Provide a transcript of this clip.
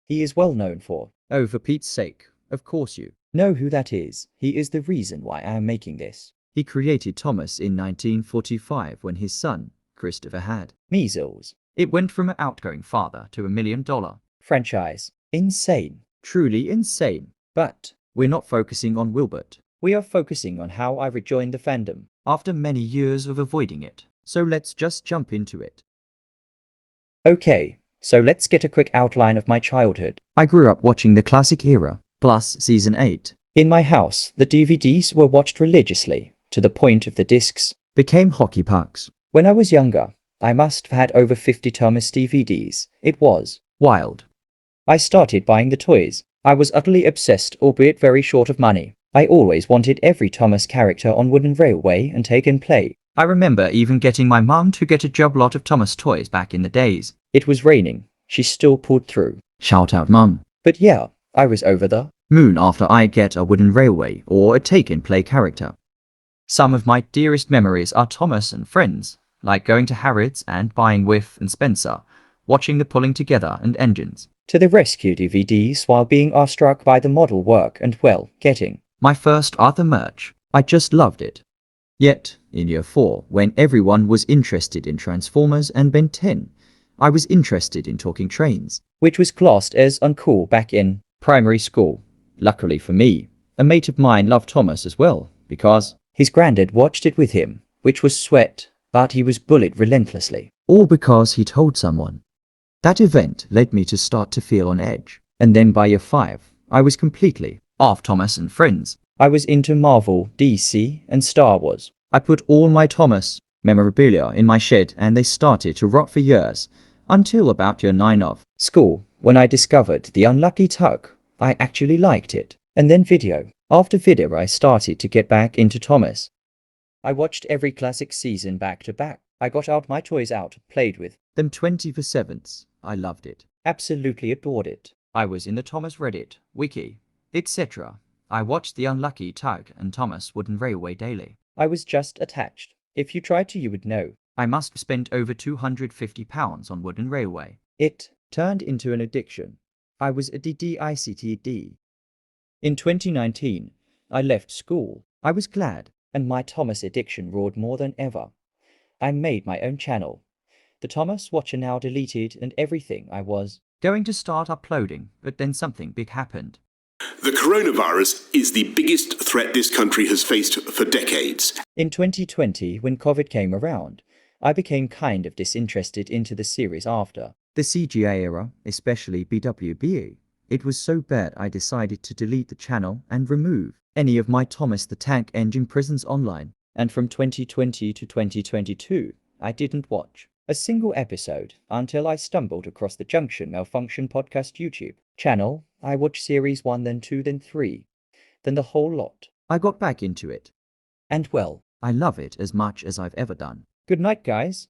he is well known for. Oh, for Pete's sake, of course you know who that is. He is the reason why I am making this. He created Thomas in 1945 when his son, Christopher, had measles. It went from an outgoing father to $1 million franchise. Insane. Truly insane. But we're not focusing on Wilbert. We are focusing on how I rejoined the fandom after many years of avoiding it. So let's just jump into it. Okay, so let's get a quick outline of my childhood. I grew up watching the classic era, plus season 8. In my house, the DVDs were watched religiously, to the point of the discs became hockey pucks. When I was younger, I must have had over 50 Thomas DVDs. It was wild. I started buying the toys. I was utterly obsessed, albeit very short of money. I always wanted every Thomas character on Wooden Railway and Take and Play. I remember even getting my mum to get a job lot of Thomas toys back in the days. It was raining. She still pulled through. Shout out, Mum. But yeah, I was over the moon after I get a Wooden Railway or a Take and Play character. Some of my dearest memories are Thomas and friends, like going to Harrods and buying Whiff and Spencer, watching the Pulling Together and Engines to the Rescue DVDs while being awestruck by the model work and, well, getting my first Arthur merch. I just loved it. Yet, in year 4, when everyone was interested in Transformers and Ben 10, I was interested in talking trains, which was classed as uncool back in primary school. Luckily for me, a mate of mine loved Thomas as well, because his granddad watched it with him, which was sweat, but he was bullied relentlessly. All because he told someone. That event led me to start to feel on edge, and then by year 5, I was completely off Thomas and friends. I was into Marvel, DC, and Star Wars. I put all my Thomas memorabilia in my shed and they started to rot for years, until about year 9 of school, when I discovered the unlucky tug. I actually liked it. And then video. After video I started to get back into Thomas. I watched every classic season back to back. I got out my toys out, played with them 24/7s. I loved it. Absolutely adored it. I was in the Thomas Reddit, wiki, etc. I watched the Unlucky Tug and Thomas Wooden Railway daily. I was just attached. If you tried to, you would know. I must have spent over £250 on Wooden Railway. It turned into an addiction. I was a DDICTD. In 2019, I left school. I was glad, and my Thomas addiction roared more than ever. I made my own channel. The Thomas Watcher now deleted and everything. I was going to start uploading, but then something big happened. The coronavirus is the biggest threat this country has faced for decades. In 2020, when COVID came around, I became kind of disinterested into the series after the CGI era, especially BWBE. It was so bad I decided to delete the channel and remove any of my Thomas the Tank Engine Prisons online. And from 2020 to 2022, I didn't watch a single episode until I stumbled across the Junction Malfunction Podcast YouTube channel. I watched series 1, then 2, then 3, then the whole lot. I got back into it. And well, I love it as much as I've ever done. Good night, guys.